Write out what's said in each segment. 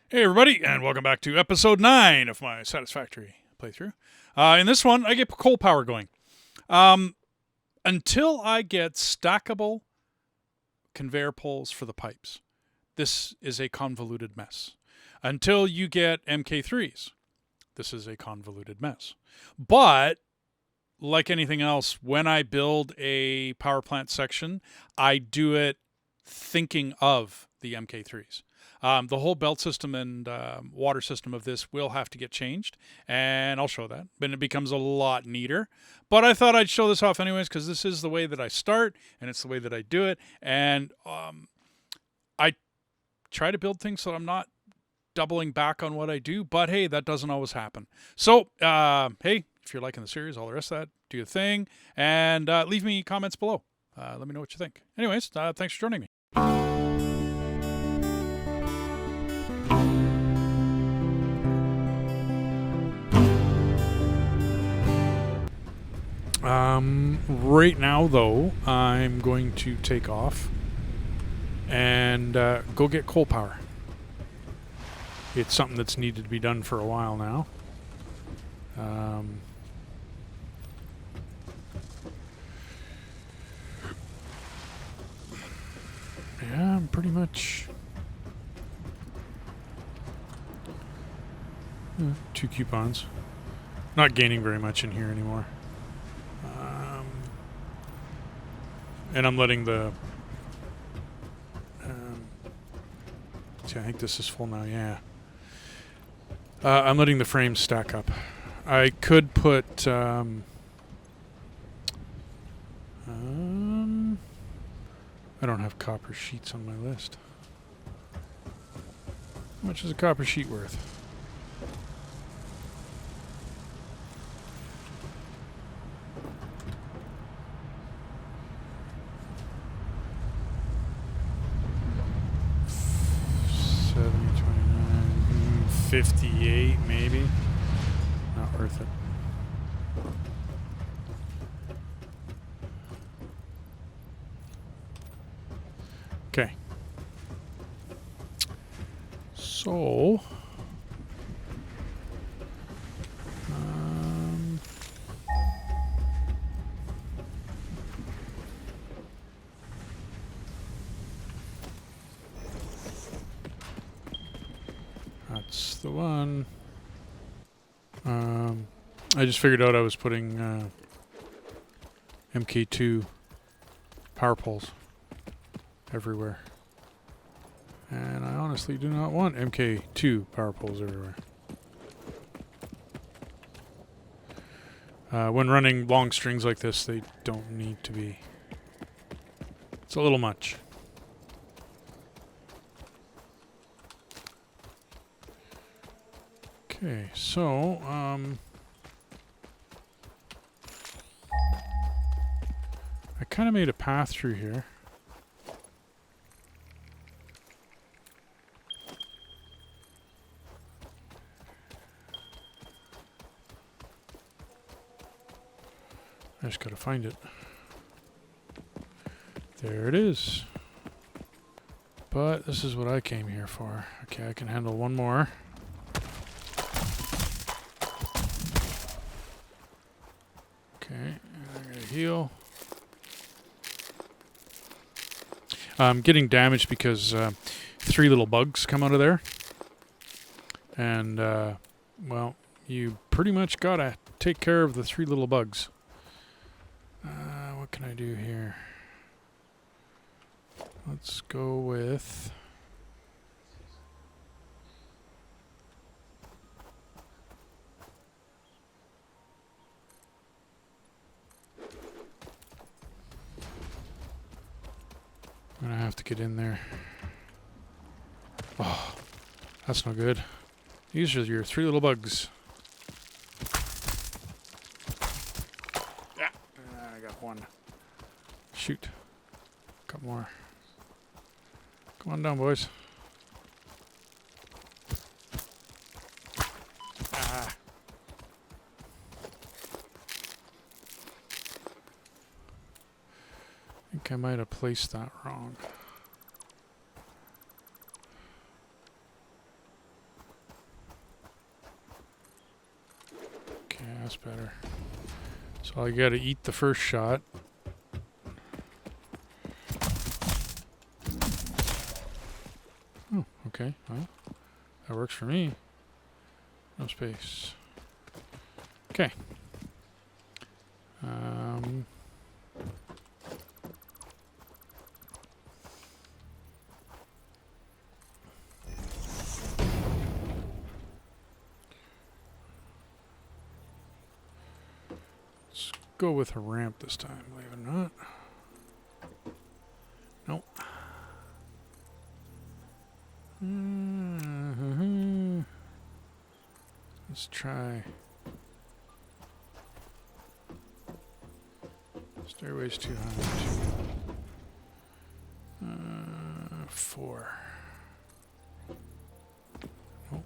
Hey everybody, and welcome back to episode 9 of my Satisfactory playthrough. In this one, I get coal power going. Until I get stackable conveyor poles for the pipes, this is a convoluted mess. Until you get MK3s, this is a convoluted mess. But, like anything else, when I build a power plant section, I do it thinking of the MK3s. The whole belt system and water system of this will have to get changed, and I'll show that. But it becomes a lot neater. But I thought I'd show this off anyways because this is the way that I start, and it's the way that I do it. And I try to build things so I'm not doubling back on what I do. But hey, that doesn't always happen. So hey, if you're liking the series, all the rest of that, do your thing, and leave me comments below. Let me know what you think. Anyways, thanks for joining me. Right now, though, I'm going to take off and go get coal power. It's something that's needed to be done for a while now. Yeah, I'm pretty much 2 coupons. Not gaining very much in here anymore. And I'm letting the... see, I think this is full now, yeah. I'm letting the frames stack up. I could put... I don't have copper sheets on my list. How much is a copper sheet worth? $58 maybe. Not worth it. Okay. So that's the one. I just figured out I was putting MK2 power poles everywhere. And I honestly do not want MK2 power poles everywhere. When running long strings like this, they don't need to be. It's a little much. Okay, so, I kind of made a path through here. I just gotta find it. There it is. But this is what I came here for. Okay, I can handle one more. Okay, I gotta heal. I'm getting damaged because 3 little bugs come out of there. And, well, you pretty much gotta take care of the 3 little bugs. What can I do here? Let's go with... I'm gonna have to get in there. Oh, that's no good. These are your 3 little bugs. Yeah, I got one. Shoot. Couple more. Come on down, boys. Ah. I think I might have placed that wrong. that's better. So I got to eat the first shot. Oh, okay. Well, that works for me. No space. Okay. Let's go with a ramp this time, believe it or not. Nope. Let's try. Stairway's too high. 4. Oh.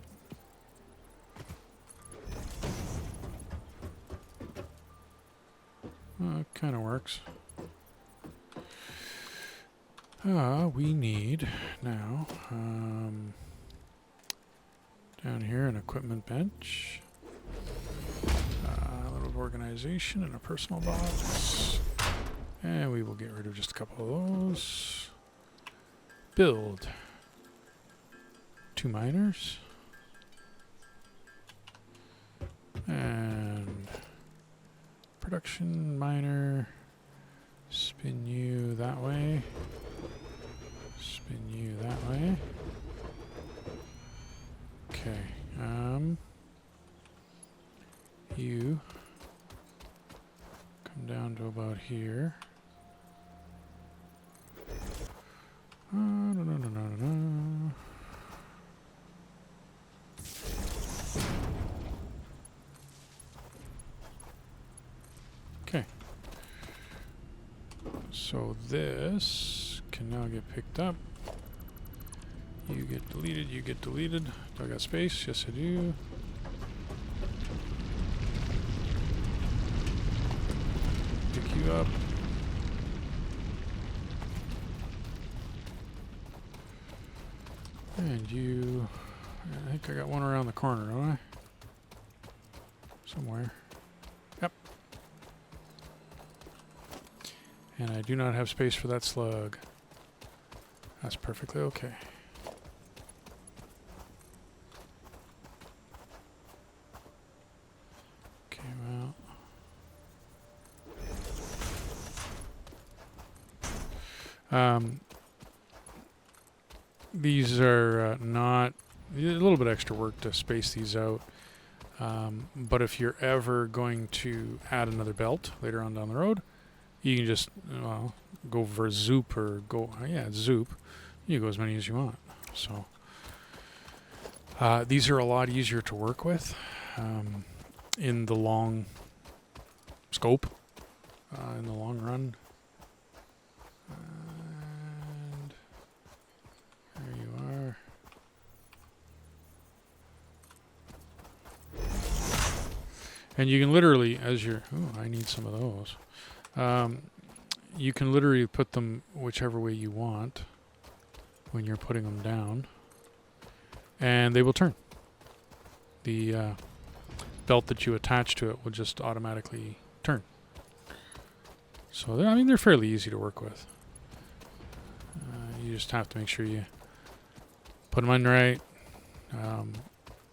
It kind of works. We need now down here an equipment bench, a little organization, and a personal box. And we will get rid of just a couple of those. Build 2 miners. And production miner. Spin you that way. Spin you that way. Okay. You come down to about here. No. Okay. So this can now get picked up. You get deleted, you get deleted. Do I got space? Yes, I do. Pick you up. And you... I think I got one around the corner, don't I? Somewhere. Yep. And I do not have space for that slug. That's perfectly okay. Okay, well... these are not a little bit extra work to space these out, but if you're ever going to add another belt later on down the road, you can just go for zoop or go zoop. You go as many as you want. So these are a lot easier to work with in the long scope, in the long run. There you are. And you can literally, as you're... Oh, I need some of those. You can literally put them whichever way you want when you're putting them down. And they will turn. The belt that you attach to it will just automatically turn. So, they're fairly easy to work with. You just have to make sure you put them on right.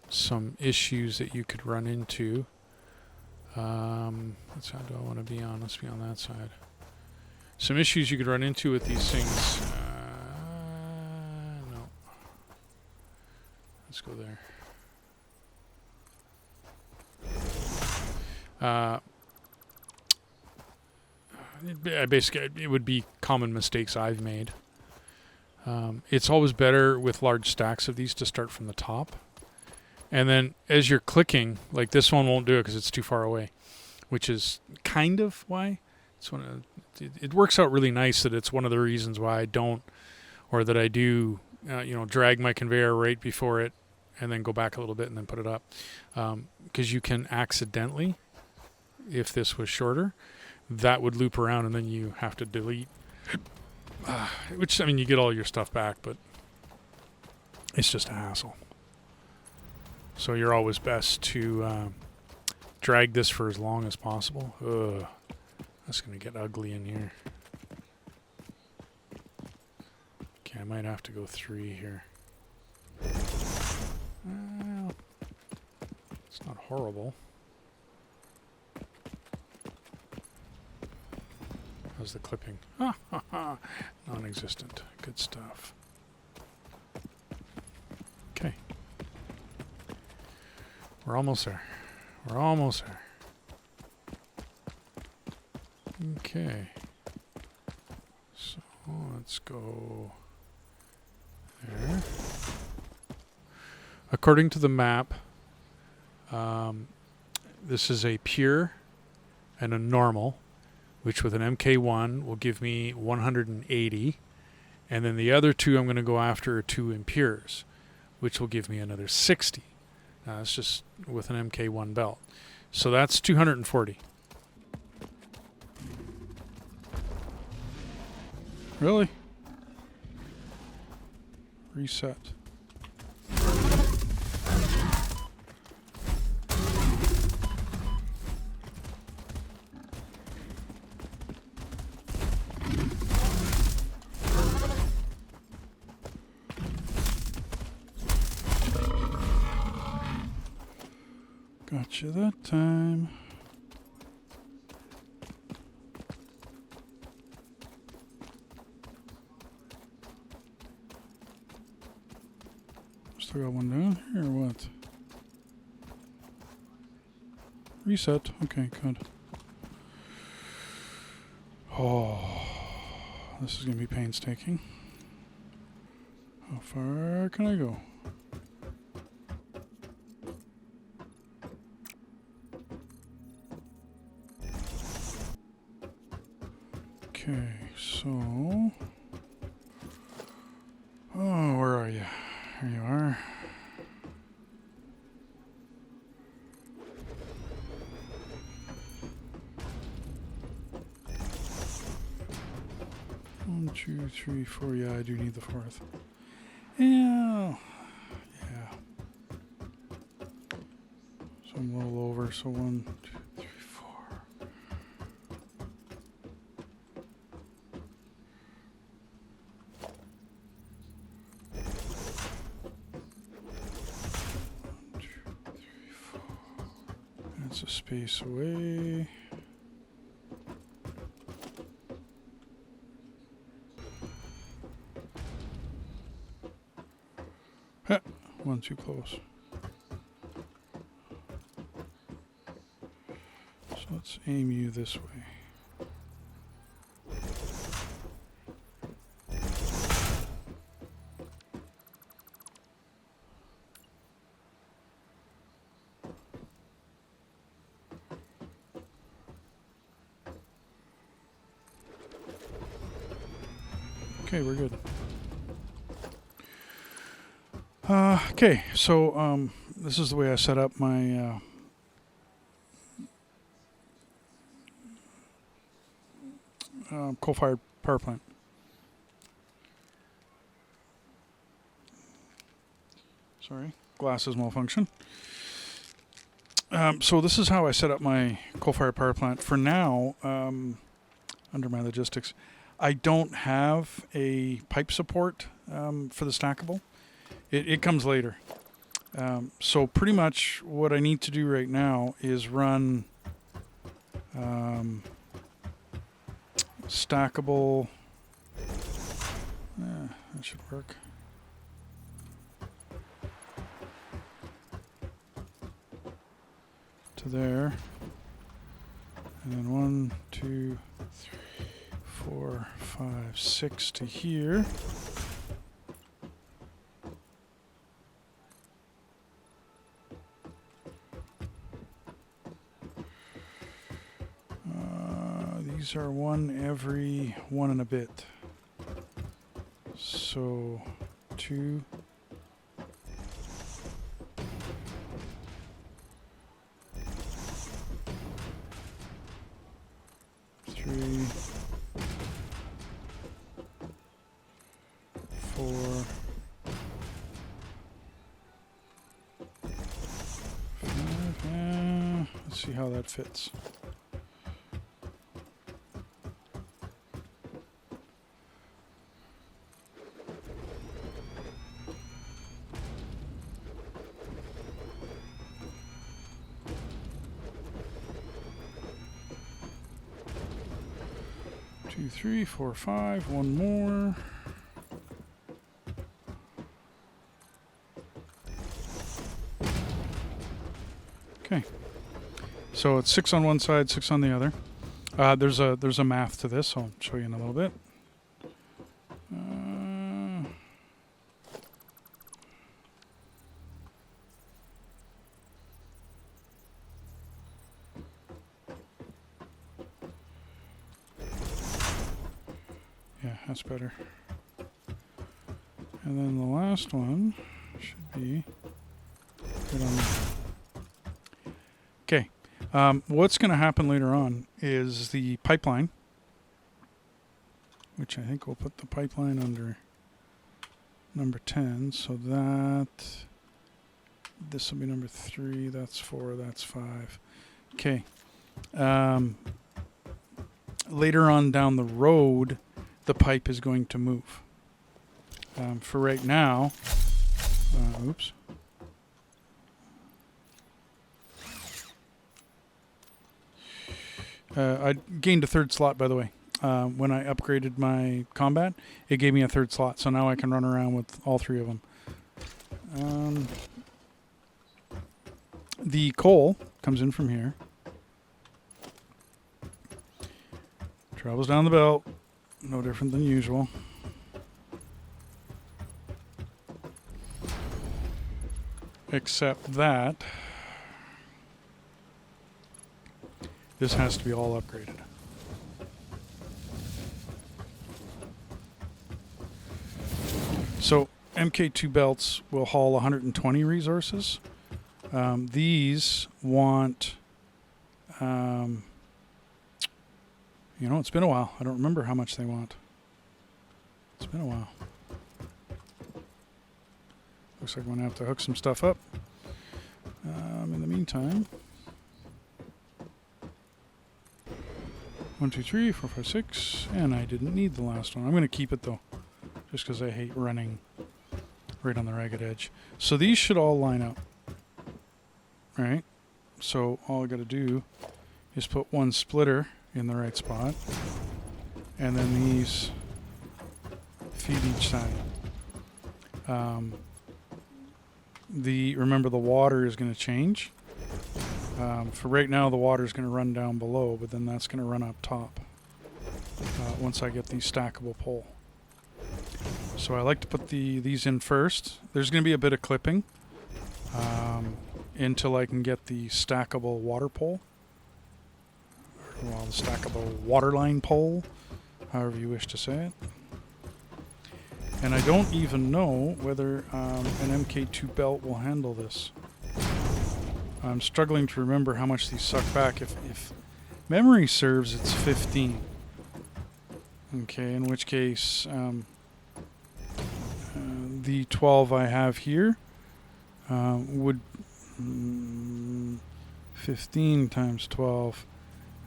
Some issues that you could run into. What side do I want to be on? Let's be on that side. Some issues you could run into with these things. No. Let's go there. Basically, it would be common mistakes I've made. It's always better with large stacks of these to start from the top. And then as you're clicking, like this one won't do it because it's too far away, which is kind of why. It works out really nice that it's one of the reasons why I don't, or that I do, drag my conveyor right before it and then go back a little bit and then put it up. Because you can accidentally, if this was shorter, that would loop around and then you have to delete. Which, you get all your stuff back, but it's just a hassle. So you're always best to drag this for as long as possible. Ugh, that's going to get ugly in here. Okay, I might have to go 3 here. Well, it's not horrible. How's the clipping? Ha ha ha! Non-existent. Good stuff. Okay. We're almost there. We're almost there. Okay. So let's go there. According to the map, this is a pure and a normal, which with an MK1 will give me 180. And then the other 2 I'm going to go after are 2 impures, which will give me another 60. It's just with an MK1 belt. So that's 240. Really? Reset. Gotcha that time. Still got one down here or what? Reset. Okay, good. Oh, this is going to be painstaking. How far can I go? Okay, so... Oh, where are you? Here you are. One, 2, 3, 4. Yeah, I do need the 4th. Yeah. Yeah. So I'm a little over. So 1, 2, 3, 4. That's a space away. Ha! One too close. So let's aim you this way. Okay, we're good. Okay, so this is the way I set up my coal-fired power plant. Sorry, glasses malfunction. So this is how I set up my coal-fired power plant. For now, under my logistics, I don't have a pipe support for the stackable. It comes later. So pretty much what I need to do right now is run stackable. That should work. To there. And then 1, 2, 3, 4, 5, 6 to here. These are one every 1 and a bit. So 2. 3, 4, 5. Let's see how that fits. Two, 3, 4, 5. One more. Okay. So it's 6 on one side, 6 on the other. There's a math to this. I'll show you in a little bit. Yeah, that's better. And then the last one should be right on there. Okay. What's going to happen later on is the pipeline, which I think we'll put the pipeline under number 10. So that this will be number 3. That's 4. That's 5. Okay. Later on down the road, the pipe is going to move. For right now, oops. I gained a third slot, by the way. When I upgraded my combat, it gave me a third slot, so now I can run around with all 3 of them. The coal comes in from here, travels down the belt, no different than usual. Except that this has to be all upgraded. So MK2 belts will haul 120 resources. These want, it's been a while. I don't remember how much they want. It's been a while. Looks like I'm going to have to hook some stuff up. In the meantime, 1, 2, 3, 4, 5, 6, and I didn't need the last one. I'm going to keep it though, just because I hate running right on the ragged edge. So these should all line up, right? So all I got to do is put one splitter in the right spot, and then these feed each side. Remember the water is going to change. For right now, the water is going to run down below, but then that's going to run up top once I get the stackable pole. So I like to put these in first. There's going to be a bit of clipping until I can get the stackable water pole. Well, the stackable waterline pole, however you wish to say it. And I don't even know whether an MK2 belt will handle this. I'm struggling to remember how much these suck back. If memory serves, it's 15. Okay, in which case the 12 I have here would 15 times 12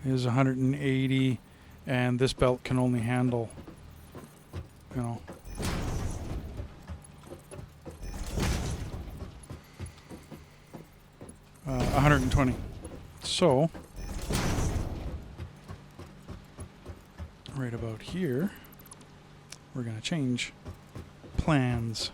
is 180, and this belt can only handle, 120. So right about here, we're going to change plans.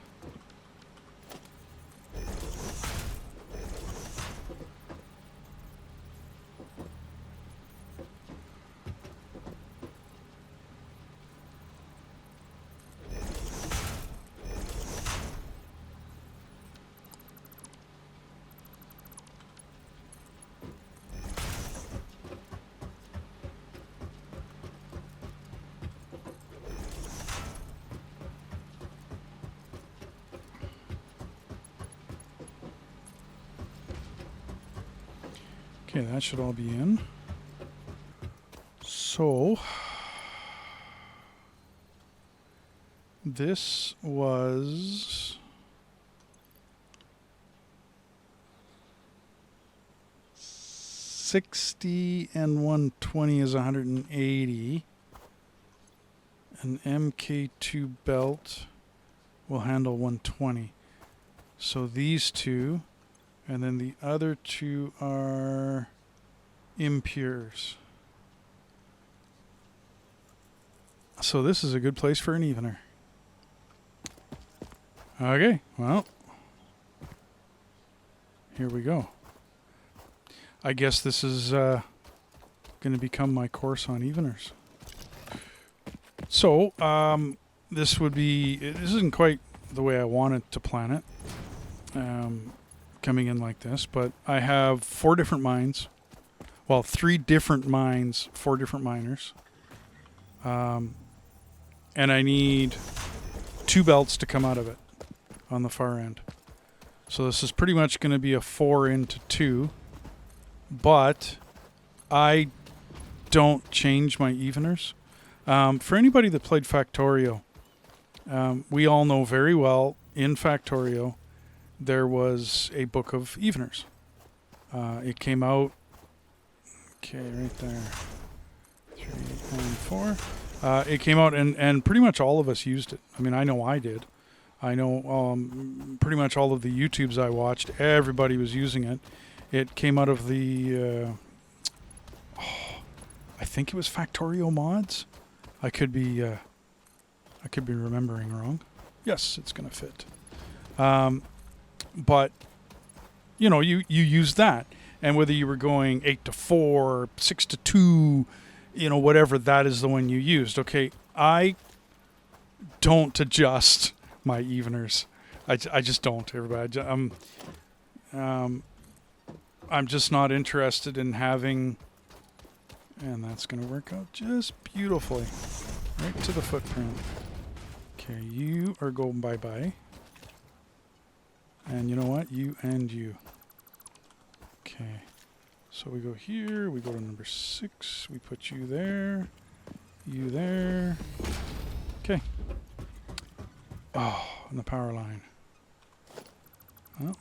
Okay, that should all be in. So this was 60 and 120 is 180. An MK2 belt will handle 120. So these two, and then the other two are impures. So this is a good place for an evener. Okay, well, here we go. I guess this is going to become my course on eveners. So, this isn't quite the way I wanted to plan it, coming in like this, but I have 4 different mines. Well, 3 different mines, 4 different miners. And I need 2 belts to come out of it on the far end. So this is pretty much going to be a 4 into 2, but I don't change my eveners. For anybody that played Factorio, we all know very well in Factorio there was a book of eveners. It came out, okay, right there, 3 and 4. It came out and pretty much all of us used it. I mean, I know I did. I know pretty much all of the YouTubes I watched, everybody was using it. It came out of the, I think it was Factorio mods. I could be remembering wrong. Yes, it's going to fit. But, you know, you use that. And whether you were going 8 to 4, 6 to 2, you know, whatever, that is the one you used. Okay, I don't adjust my eveners. I just don't, everybody. I'm just not interested in having, and that's going to work out just beautifully. Right to the footprint. Okay, you are going bye-bye. And you know what? You and you. Okay. So we go here, we go to number 6, we put you there, you there. Okay. Oh, and the power line. Well,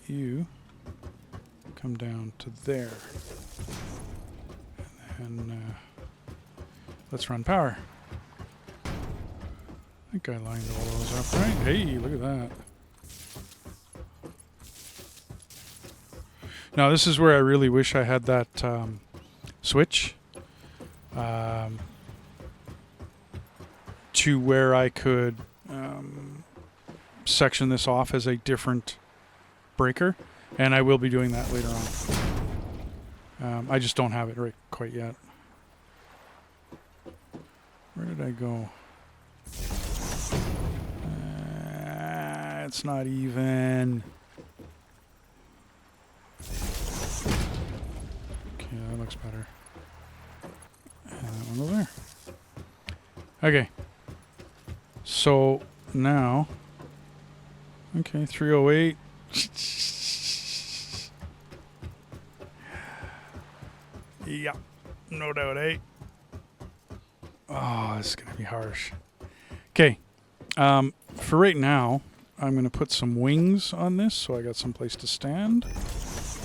you come down to there. And then let's run power. I think I lined all those up right. Hey, look at that. Now this is where I really wish I had that switch to where I could section this off as a different breaker, and I will be doing that later on. I just don't have it right quite yet. Where did I go? It's not even. Okay, that looks better. And that one over there. Okay. So now, okay, 308. Yeah, no doubt, eh? Oh, this is going to be harsh. Okay, for right now, I'm going to put some wings on this, so I got some place to stand.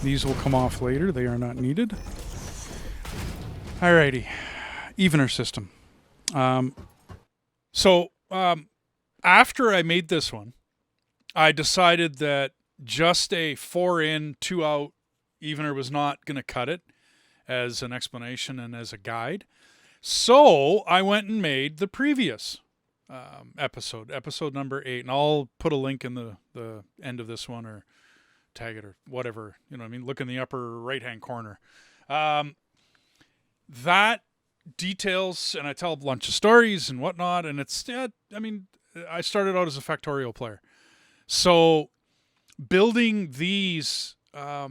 These will come off later. They are not needed. Alrighty, evener system. So after I made this one, I decided that just a 4 in, 2 out evener was not going to cut it as an explanation and as a guide. So I went and made the previous episode number 8, and I'll put a link in the end of this one, or tag it or whatever, you know what I mean? Look in the upper right-hand corner. That details, and I tell a bunch of stories and whatnot, and it's, I mean, I started out as a Factorio player. So building these, I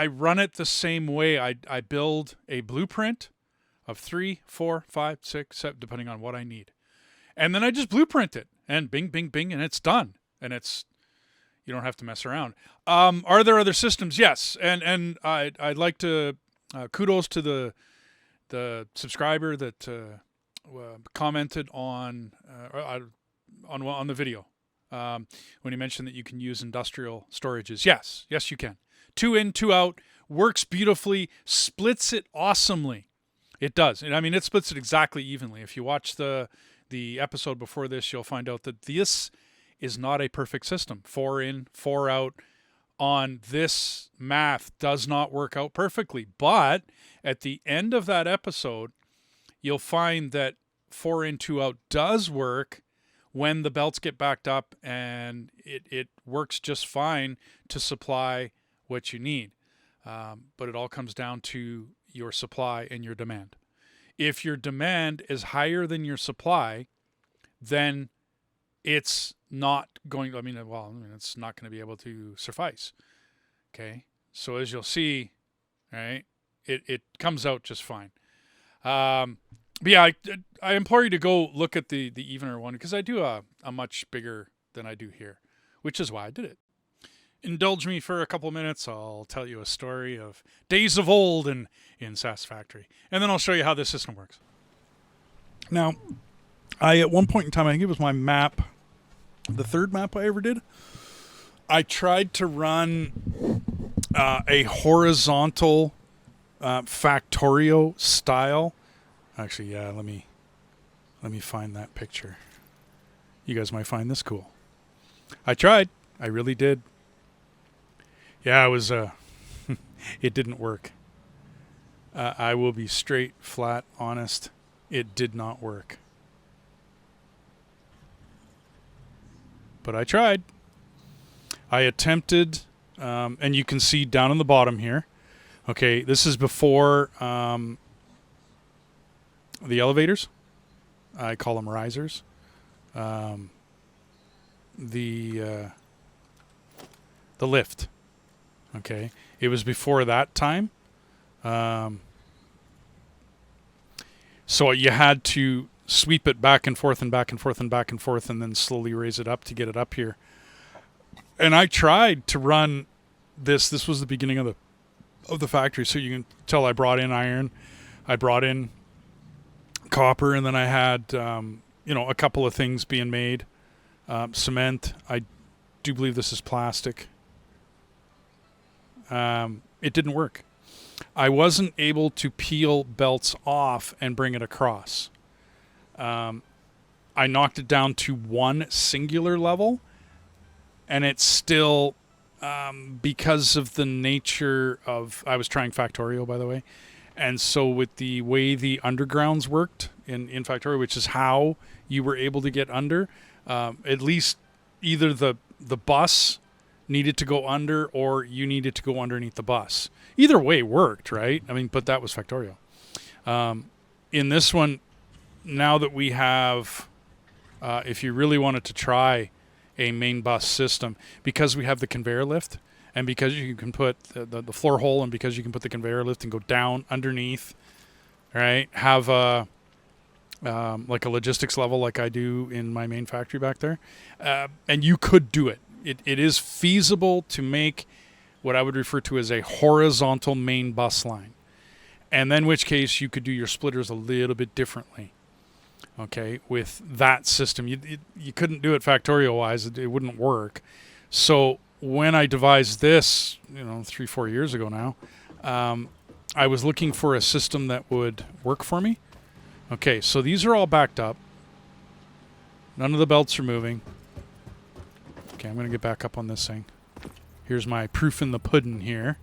run it the same way. I build a blueprint of 3, 4, 5, 6, 7, depending on what I need. And then I just blueprint it, and bing, bing, bing, and it's done. And it's, you don't have to mess around. Are there other systems? Yes. And I'd like to, kudos to the subscriber that commented on the video. when you mentioned that you can use industrial storages. Yes, you can. 2 in, 2 out, works beautifully, splits it awesomely. It does. And I mean, it splits it exactly evenly. If you watch the episode before this, you'll find out that this is not a perfect system. 4 in, 4 out on this math does not work out perfectly. But at the end of that episode, you'll find that 4 in, 2 out does work when the belts get backed up, and it works just fine to supply what you need. But it all comes down to your supply and your demand. If your demand is higher than your supply, then it's not going to, it's not going to be able to suffice. Okay. So as you'll see, right, it comes out just fine. But yeah, I implore you to go look at the evener one, because I do a much bigger than I do here, which is why I did it. Indulge me for a couple minutes. I'll tell you a story of days of old in Satisfactory, and then I'll show you how this system works. Now, at one point in time, I think it was my map, the third map I ever did, I tried to run a horizontal Factorio style. Actually, yeah, let me find that picture. You guys might find this cool. I tried. I really did. Yeah, it was it didn't work. I will be straight, flat, honest. It did not work. But I tried. I attempted, and you can see down on the bottom here. Okay, this is before the elevators. I call them risers. The lift. Okay, it was before that time. So you had to sweep it back and forth and back and forth and back and forth, and then slowly raise it up to get it up here. And I tried to run this. This was the beginning of the factory, so you can tell I brought in iron, I brought in copper, and then I had a couple of things being made. Cement. I do believe this is plastic. It didn't work. I wasn't able to peel belts off and bring it across. I knocked it down to one singular level, and it's still, because of the nature of, I was trying Factorio, by the way, and so with the way the undergrounds worked in Factorio, which is how you were able to get under, at least either the bus needed to go under, or you needed to go underneath the bus. Either way worked, right? I mean, but that was Factorio. In this one, now that we have, if you really wanted to try a main bus system, because we have the conveyor lift, and because you can put the floor hole, and because you can put the conveyor lift and go down underneath, right? Have a like a logistics level like I do in my main factory back there. And you could do it. It is feasible to make what I would refer to as a horizontal main bus line. And then in which case you could do your splitters a little bit differently. Okay, with that system. You couldn't do it Factorio-wise. It wouldn't work. So when I devised this, 3-4 years ago now, I was looking for a system that would work for me. Okay, so these are all backed up. None of the belts are moving. Okay, I'm going to get back up on this thing. Here's my proof in the pudding here.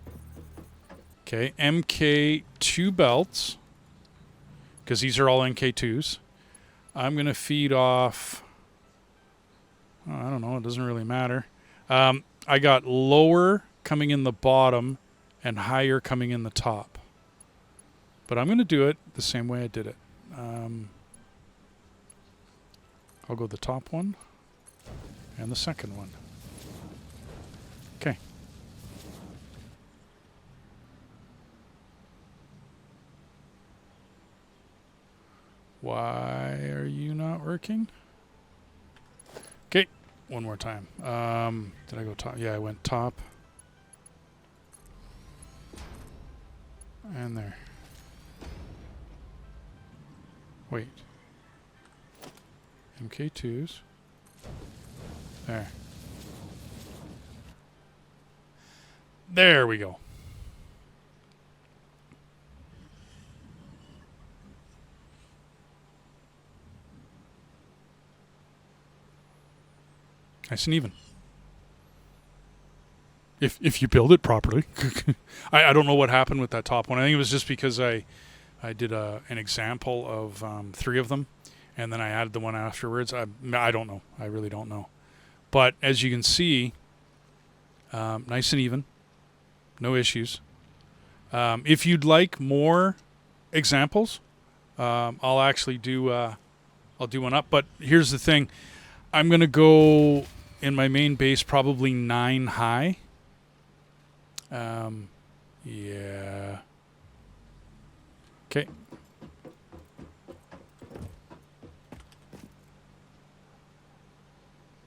Okay, MK2 belts, because these are all NK2s. I'm going to feed off, I don't know, it doesn't really matter. I got lower coming in the bottom and higher coming in the top. But I'm going to do it the same way I did it. I'll go the top one and the second one. Okay. Why are you not working? Okay, one more time. Did I go top? Yeah, I went top. And there. Wait. MK2s. There. There we go. Nice and even. If you build it properly. I don't know what happened with that top one. I think it was just because I did an example of 3 of them, and then I added the one afterwards. I don't know. I really don't know. But as you can see, nice and even. No issues. If you'd like more examples, I'll actually do I'll do one up. But here's the thing. I'm going to go in my main base probably 9 high. Yeah. Okay.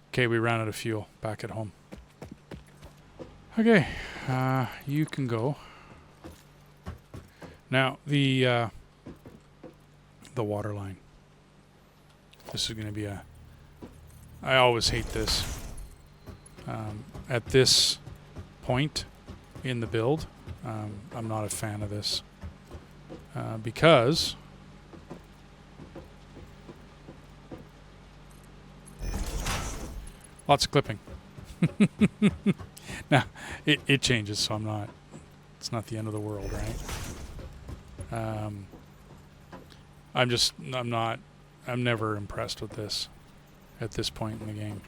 Okay, we ran out of fuel back at home. Okay, you can go. Now, the water line. This is going to be a... I always hate this. At this point in the build, I'm not a fan of this. Because... lots of clipping. Now, it changes, so I'm not... It's not the end of the world, right? I'm never impressed with this at this point in the game.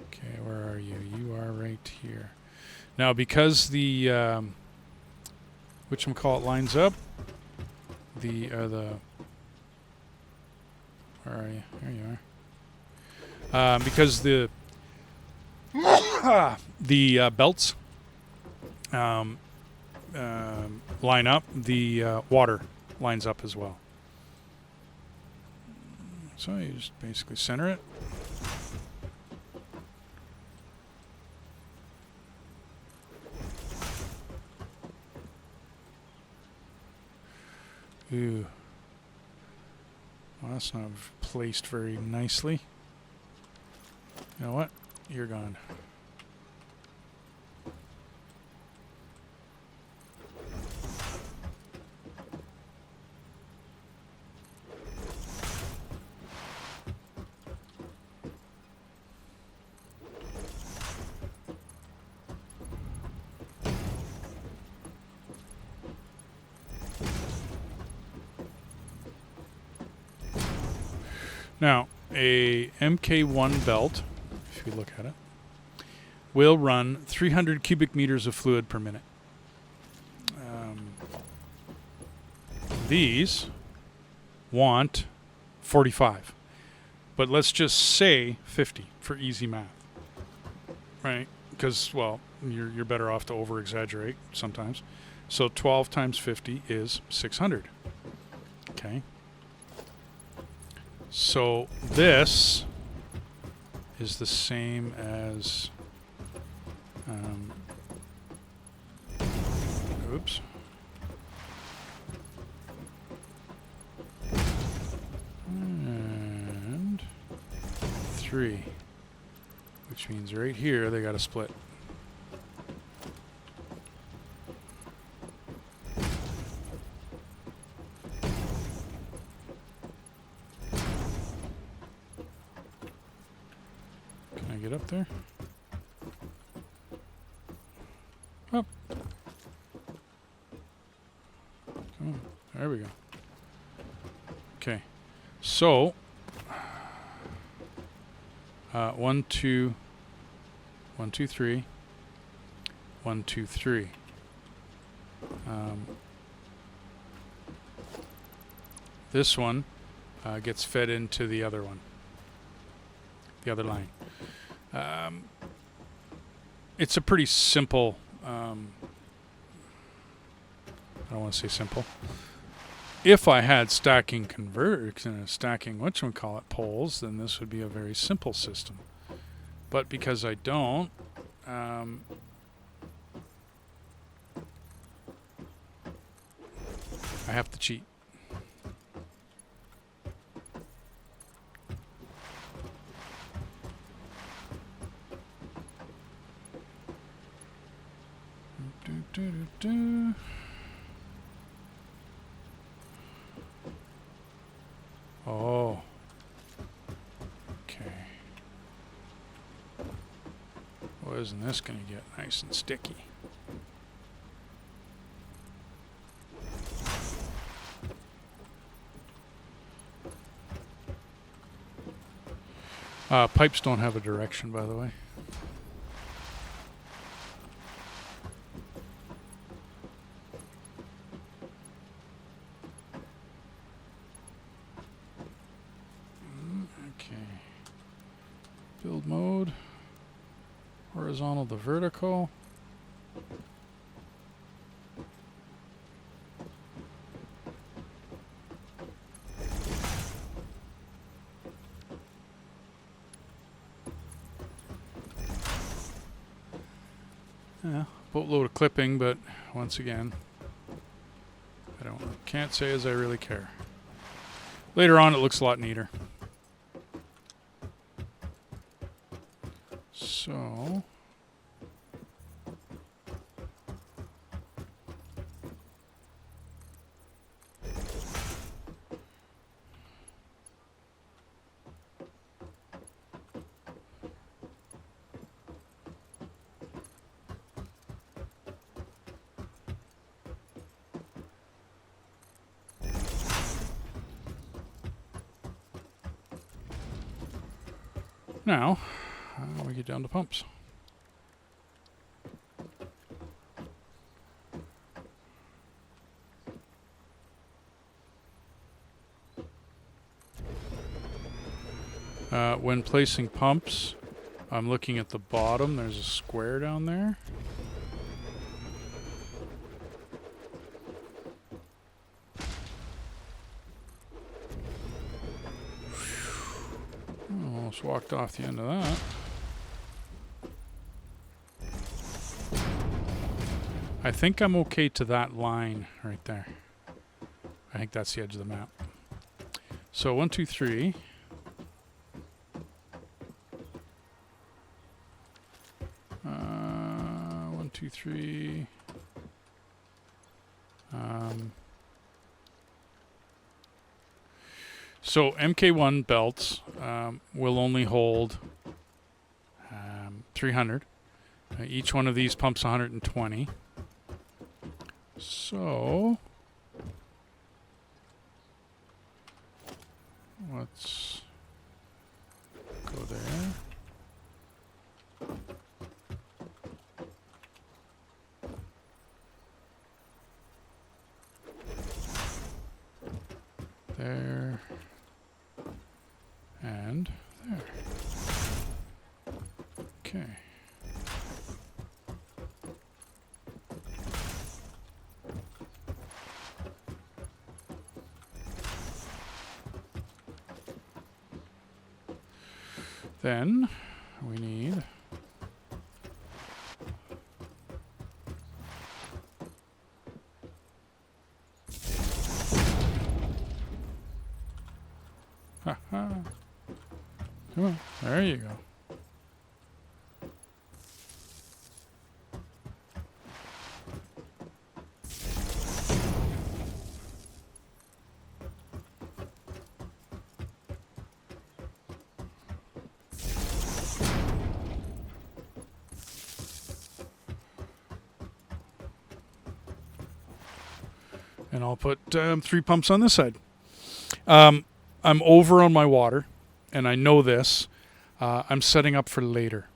Okay, where are you? You are right here. Now, because the whatchamacallit lines up, where are you? There you are. Because the belts line up, the water lines up as well. So you just basically center it. Ooh. Well, that's not placed very nicely. You know what? You're gone. Now, a MK1 belt, if you look at it, will run 300 cubic meters of fluid per minute. These want 45, but let's just say 50 for easy math, right? Because, well, you're better off to over-exaggerate sometimes. So 12 times 50 is 600. Okay. So this is the same as, oops. And 3, which means right here they got to split. Get up there. Up. Come on. There we go. Okay. So 1, 2, 1, 2, 3, 1, 2, 3. This one gets fed into the other one, the other line. It's a pretty simple, I don't want to say simple. If I had stacking poles, then this would be a very simple system. But because I don't, I have to cheat. Oh. Okay. Well, isn't this going to get nice and sticky? Pipes don't have a direction, by the way. Okay. Build mode. Horizontal to vertical. Yeah, boatload of clipping, but once again, can't say as I really care. Later on, it looks a lot neater. So, now, we get down to pumps. When placing pumps, I'm looking at the bottom. There's a square down there. Almost walked off the end of that. I think I'm okay to that line right there. I think that's the edge of the map. So 1, 2, 3. 1, 2, 3. So MK1 belts will only hold 300. Each one of these pumps 120. So let's go there. There. And there. Okay. Then we need come on, there you go. And I'll put 3 pumps on this side. I'm over on my water, and I know this. I'm setting up for later.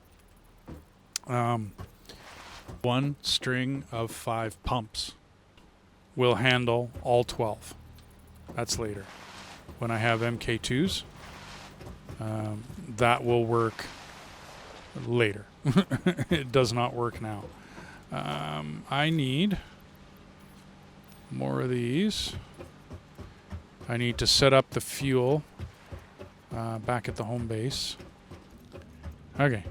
1 string of 5 pumps will handle all 12. That's later. When I have MK2s, that will work later. It does not work now. I need more of these. I need to set up the fuel back at the home base. Okay.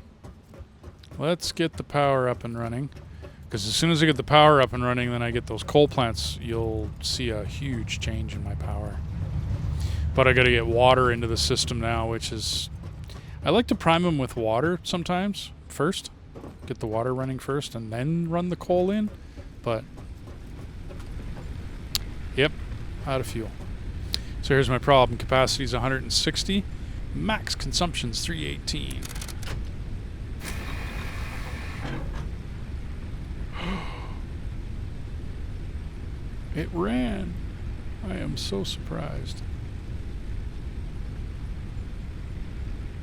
Let's get the power up and running. Because as soon as I get the power up and running, then I get those coal plants, you'll see a huge change in my power. But I got to get water into the system now, which is... I like to prime them with water sometimes first. Get the water running first and then run the coal in. But, yep, out of fuel. So here's my problem. Capacity is 160. Max consumption is 318. It ran. I am so surprised.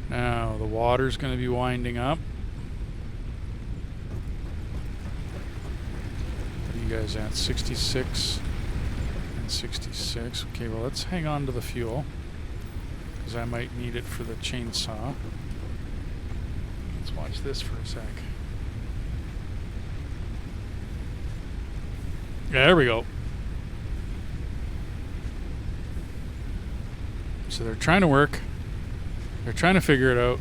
Now the water's going to be winding up. What are you guys at? 66 and 66. Okay, well, let's hang on to the fuel because I might need it for the chainsaw. Let's watch this for a sec. There we go. So they're trying to work. They're trying to figure it out.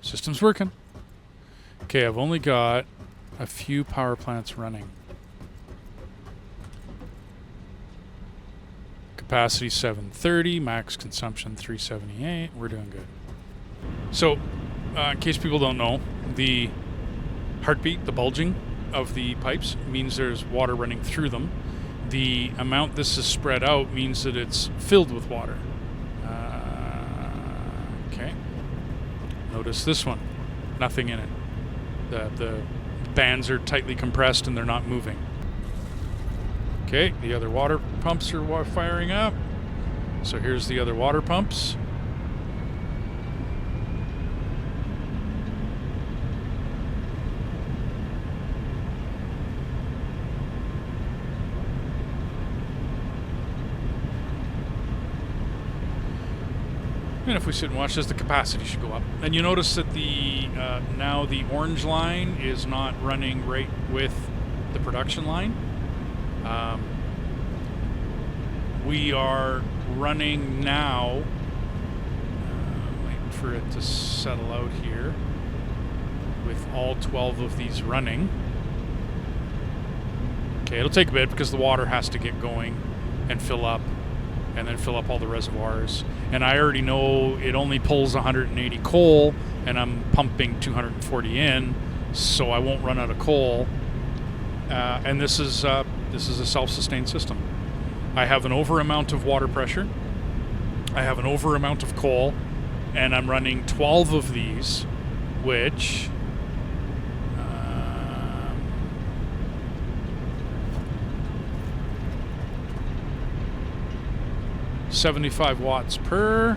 System's working. Okay, I've only got a few power plants running. Capacity 730, max consumption 378. We're doing good. So, in case people don't know, the heartbeat, the bulging of the pipes means there's water running through them. The amount this is spread out means that it's filled with water. Okay. Notice this one. Nothing in it. The bands are tightly compressed and they're not moving. Okay, the other water pumps are firing up. So here's the other water pumps. And if we sit and watch this, the capacity should go up. And you notice that the now the orange line is not running right with the production line. We are running now, waiting for it to settle out here, with all 12 of these running. Okay, it'll take a bit because the water has to get going and fill up, and then fill up all the reservoirs. And I already know it only pulls 180 coal, and I'm pumping 240 in, so I won't run out of coal. And this is a self-sustained system. I have an over amount of water pressure. I have an over amount of coal, and I'm running 12 of these, which 75 watts per.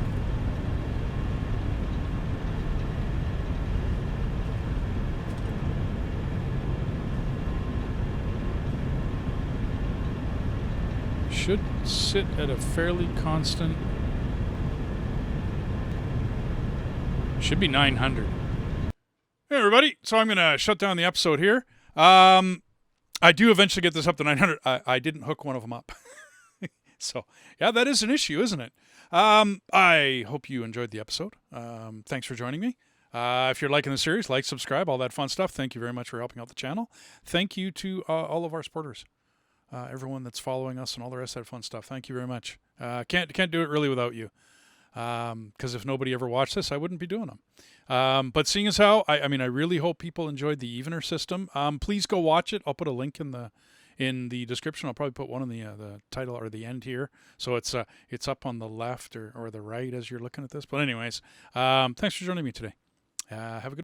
Should sit at a fairly constant. Should be 900. Hey everybody, so I'm going to shut down the episode here. I do eventually get this up to 900. I didn't hook one of them up. So, yeah, that is an issue, isn't it? I hope you enjoyed the episode. Thanks for joining me. If you're liking the series, like, subscribe, all that fun stuff. Thank you very much for helping out the channel. Thank you to all of our supporters, everyone that's following us and all the rest of that fun stuff. Thank you very much. Can't do it really without you, because if nobody ever watched this, I wouldn't be doing them. But seeing as how, I mean, I really hope people enjoyed the evener system. Please go watch it. I'll put a link in the description. I'll probably put one in the title or the end here, so it's up on the left or the right as you're looking at this. But anyways, thanks for joining me today. Have a good